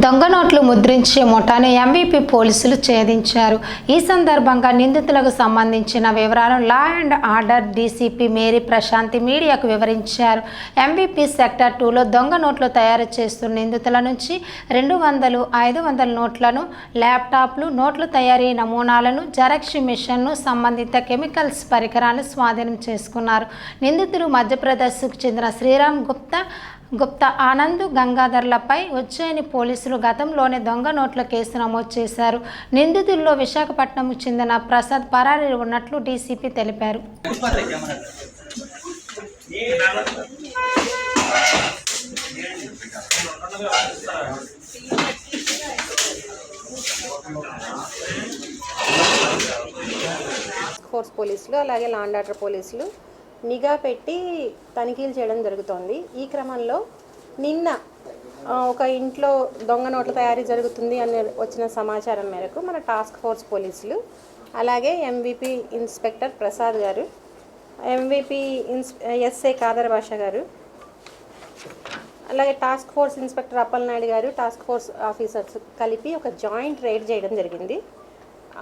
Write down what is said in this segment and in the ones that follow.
దొంగ నోట్లు ముద్రించే ముఠాను ఎంవీపీ పోలీసులు ఛేదించారు. ఈ సందర్భంగా నిందితులకు సంబంధించిన వివరాలను law and order DCP Mary Prashanti మీడియాకు వివరించారు. ఎంవీపీ సెక్టర్ 2లో దొంగ నోట్లు తయారు చేస్తున్న నిందితుల నుంచి 200, 500 నోట్లను, ల్యాప్టాప్లు, నోట్ల తయారీ నమూనాలను, జెరాక్స్ మిషన్ను, సంబంధిత కెమికల్స్ పరికరాలను స్వాధీనం చేసుకున్నారు. నిందితులు మధ్యప్రదేశ్కు చెందిన శ్రీరామ్ గుప్తా, ఆనంద్, గంగాధర్లపై ఉజ్జయిని పోలీసులు గతంలోనే దొంగ నోట్ల కేసు నమోదు చేశారు. నిందితుల్లో విశాఖపట్నంకు చెందిన ప్రసాద్ పరారీ ఉన్నట్లు డీసీపీ తెలిపారు. ఫోర్స్ పోలీసులు అలాగే లా అండ్ ఆర్డర్ పోలీసులు నిఘా పెట్టి తనిఖీలు చేయడం జరుగుతోంది. ఈ క్రమంలో నిన్న ఒక ఇంట్లో దొంగ నోట్ల తయారీ జరుగుతుంది అని వచ్చిన సమాచారం మేరకు మన టాస్క్ ఫోర్స్ పోలీసులు అలాగే ఎంవీపీ ఇన్స్పెక్టర్ ప్రసాద్ గారు, ఎంవీపీ ఎస్ఐ కాదర్ భాష గారు, అలాగే టాస్క్ ఫోర్స్ ఇన్స్పెక్టర్ అప్పలనాయుడు గారు, టాస్క్ ఫోర్స్ ఆఫీసర్స్ కలిపి ఒక జాయింట్ రైడ్ చేయడం జరిగింది.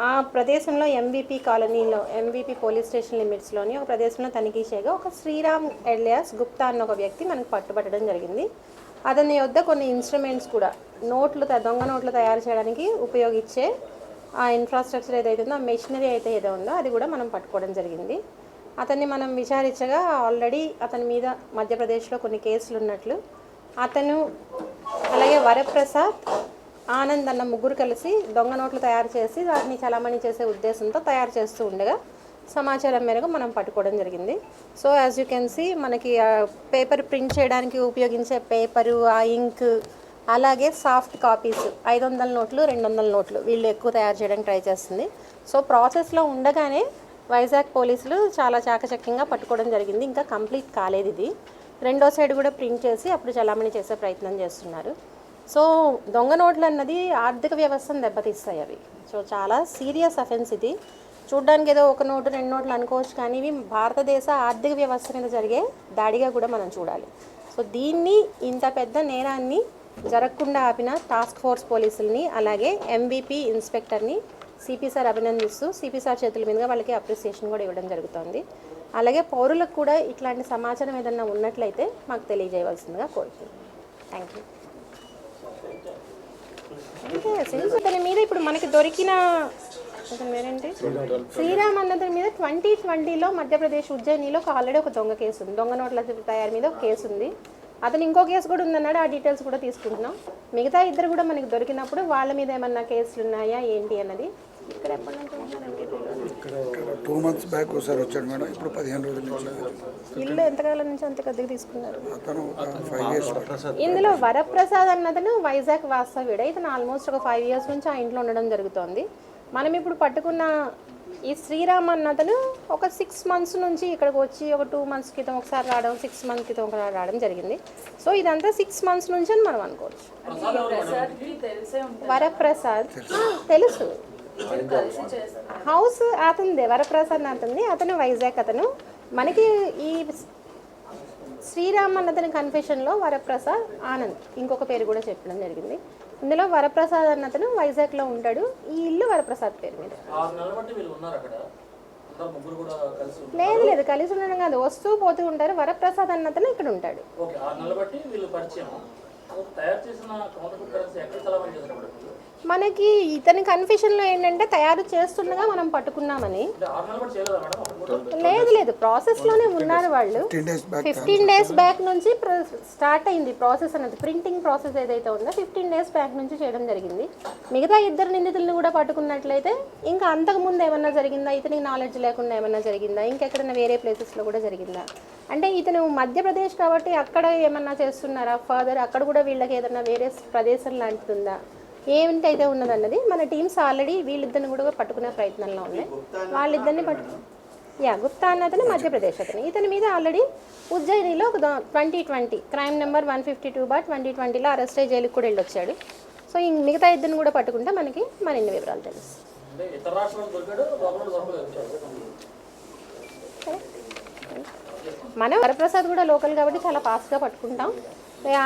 ఆ ప్రదేశంలో ఎంవీపీ కాలనీలో, ఎంవీపీ పోలీస్ స్టేషన్ లిమిట్స్లోని ఒక ప్రదేశంలో తనిఖీ చేయగా ఒక శ్రీరామ్ ఎలియాస్ గుప్తా అన్న ఒక వ్యక్తి మనకు పట్టుబట్టడం జరిగింది. అతని వద్ద కొన్ని ఇన్స్ట్రుమెంట్స్ కూడా, దొంగ నోట్లు తయారు చేయడానికి ఉపయోగించే ఆ ఇన్ఫ్రాస్ట్రక్చర్ ఏదైతే ఉందో, ఆ మెషినరీ అయితే ఏదో ఉందో అది కూడా మనం పట్టుకోవడం జరిగింది. అతన్ని మనం విచారించగా ఆల్రెడీ అతని మీద మధ్యప్రదేశ్లో కొన్ని కేసులు ఉన్నట్లు, అతను అలాగే వరప్రసాద్, ఆనంద్ అన్న ముగ్గురు కలిసి దొంగ నోట్లు తయారు చేసి వాటిని చలామణి చేసే ఉద్దేశంతో తయారు చేస్తూ ఉండగా సమాచారం మేరకు మనం పట్టుకోవడం జరిగింది. So as you can see, మనకి పేపర్ ప్రింట్ చేయడానికి ఉపయోగించే పేపరు, ఆ ఇంక్, అలాగే సాఫ్ట్ కాపీస్ 500 నోట్లు, 200 నోట్లు వీళ్ళు ఎక్కువ తయారు చేయడానికి ట్రై చేస్తుంది. సో ప్రాసెస్లో ఉండగానే వైజాగ్ పోలీసులు చాలా చాకచక్యంగా పట్టుకోవడం జరిగింది. ఇంకా కంప్లీట్ కాలేదు ఇది. రెండో సైడ్ కూడా ప్రింట్ చేసి అప్పుడు చలామణి చేసే ప్రయత్నం చేస్తున్నారు. సో దొంగ నోట్లు అన్నది ఆర్థిక వ్యవస్థను దెబ్బతీస్తాయి అవి. సో చాలా సీరియస్ అఫెన్స్ ఇది. చూడ్డానికి ఏదో ఒక నోటు 2 నోట్లు అనుకోవచ్చు, కానీ ఇవి భారతదేశ ఆర్థిక వ్యవస్థ మీద జరిగే దాడిగా కూడా మనం చూడాలి. సో దీన్ని, ఇంత పెద్ద నేరాన్ని జరగకుండా ఆపిన టాస్క్ ఫోర్స్ పోలీసుల్ని అలాగే ఎంవీపీ ఇన్స్పెక్టర్ని సిపి సార్ అభినందిస్తూ సిపి సార్ చేతుల మీదుగా వాళ్ళకి అప్రిసియేషన్ కూడా ఇవ్వడం జరుగుతుంది. అలాగే పౌరులకు కూడా ఇట్లాంటి సమాచారం ఏదన్నా ఉన్నట్లయితే మాకు తెలియజేయవలసిందిగా కోరుతున్నాను. Thank you. అంటే అతని మీద ఇప్పుడు మనకి దొరికిన పేరేంటి, శ్రీరామ్ అన్నతని మీద 2020లో మధ్యప్రదేశ్ ఉజ్జయినిలో ఆల్రెడీ ఒక దొంగ కేసు ఉంది. దొంగ నోట్ల తయారీ మీద ఒక కేసు ఉంది. అతను ఇంకో కేసు కూడా ఉందన్నాడు. ఆ డీటెయిల్స్ కూడా తీసుకుంటున్నాం. మిగతా ఇద్దరు కూడా మనకి దొరికినప్పుడు వాళ్ళ మీద ఏమన్నా కేసులు ఉన్నాయా ఏంటి అన్నది. ఇక్కడ ఎప్పటి నుంచి ఇక్కడ 2 months బ్యాక్ ఒకసారి వచ్చాడు మేడం. ఇప్పుడు 15 రోజుల నుంచి. ఇల్లు ఎంతకాలం నుంచి అంత కొద్దిగా తీసుకున్నారు. అతను 5 years. ఇందులో వరప్రసాద్ అన్నతను వైజాగ్ వాస్తవ్యుడే. ఇతను ఆల్మోస్ట్ ఒక 5 years నుంచి ఆ ఇంట్లో ఉండడం జరుగుతోంది. మనం ఇప్పుడు పట్టుకున్న ఈ శ్రీరామ్ అన్నతను ఒక 6 months నుంచి ఇక్కడికి వచ్చి ఒక 2 months క్రితం ఒకసారి రావడం, 6 months క్రితం ఒకసారి రావడం జరిగింది. సో ఇదంతా 6 months నుంచి అని మనం అనుకోవచ్చు. వరప్రసాద్ తెలుసు, హౌస్ అతనిదే, వరప్రసాద్ అతనిది. అతను వైజాగ్. అతను మనకి ఈ శ్రీరామ్ అన్నతని కన్ఫెషన్లో వరప్రసాద్, ఆనంద్ ఇంకొక పేరు కూడా చెప్పడం జరిగింది. ఇందులో వరప్రసాద్ అన్నతను వైజాగ్లో ఉంటాడు. ఈ ఇల్లు వరప్రసాద్ పేరు మీద. లేదు కలిసి ఉండడం కాదు, వస్తూ పోతూ ఉంటారు. వరప్రసాద్ అన్నతను ఇక్కడ ఉంటాడు. మనకి ఇతని కన్ఫ్యూషన్లో ఏంటంటే తయారు చేస్తుండగా మనం పట్టుకున్నామని. లేదు ప్రాసెస్లోనే ఉన్నారు వాళ్ళు. 15 days బ్యాక్ నుంచి స్టార్ట్ అయింది ప్రాసెస్ అన్నది. ప్రింటింగ్ ప్రాసెస్ ఏదైతే ఉందో 15 days బ్యాక్ నుంచి చేయడం జరిగింది. మిగతా ఇద్దరు నిందితులను కూడా పట్టుకున్నట్లయితే ఇంకా అంతకుముందు ఏమన్నా జరిగిందా, ఇతనికి నాలెడ్జ్ లేకుండా ఏమన్నా జరిగిందా, ఇంకెక్కడైనా వేరే ప్లేసెస్లో కూడా జరిగిందా, అంటే ఇతను మధ్యప్రదేశ్ కాబట్టి అక్కడ ఏమన్నా చేస్తున్నారా, ఫర్దర్ అక్కడ కూడా వీళ్ళకి ఏదన్నా వేరే ప్రదేశం లాంటిది ఉందా, ఏమిటైతే ఉన్నదన్నది మన టీమ్స్ ఆల్రెడీ వీళ్ళిద్దరిని కూడా పట్టుకునే ప్రయత్నంలో ఉన్నాయి. వాళ్ళిద్దరిని గుప్తా అన్నతను మధ్యప్రదేశ్ అతను. ఇతని మీద ఆల్రెడీ ఉజ్జయినిలో ఒక 2020 క్రైమ్ నెంబర్ 152/2020లో అరెస్ట్ అయ్యి జైలుకి కూడా వెళ్ళొచ్చాడు. సో ఈ మిగతా ఇద్దరిని కూడా పట్టుకుంటే మనకి మరిన్ని వివరాలు తెలుసు. మనం వరప్రసాద్ కూడా లోకల్ కాబట్టి చాలా ఫాస్ట్గా పట్టుకుంటాం.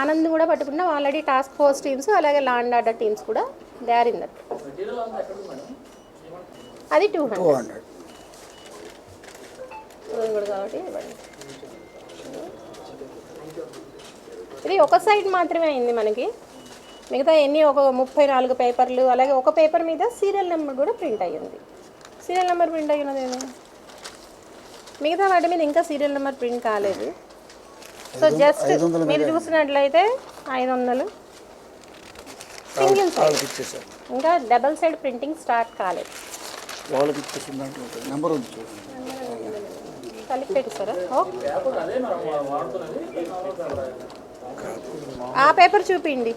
ఆనంద్ కూడా పట్టుకున్నాం ఆల్రెడీ టాస్క్ ఫోర్స్ టీమ్స్ అలాగే లా అండ్ ఆర్డర్ టీమ్స్ కూడా దే ఆర్ ఇన్ దట్. అది 200 200. కూడా కాబట్టి ఇవ్వండి. ఇది ఒక సైడ్ మాత్రమే అయింది మనకి, మిగతా ఎన్ని ఒక 34 పేపర్లు, అలాగే ఒక పేపర్ మీద సీరియల్ నెంబర్ కూడా ప్రింట్ అయ్యింది. సీరియల్ నెంబర్ ప్రింట్ అయ్యినది ఏదో, మిగతా వాటి మీద ఇంకా సీరియల్ నెంబర్ ప్రింట్ కాలేదు. సో జస్ట్ మీరు చూసినట్లయితే 500 సింగిల్ సైడ్, ఇంకా డబల్ సైడ్ ప్రింటింగ్ స్టార్ట్ కాలేదు. వాళ్ళకి ఇచ్చేసిన దాంట్లో నెంబర్ ఉంది చూడండి. కలిపి పెట్టిస్తారా? ఓకే, ఆ పేపర్ చూపిండి.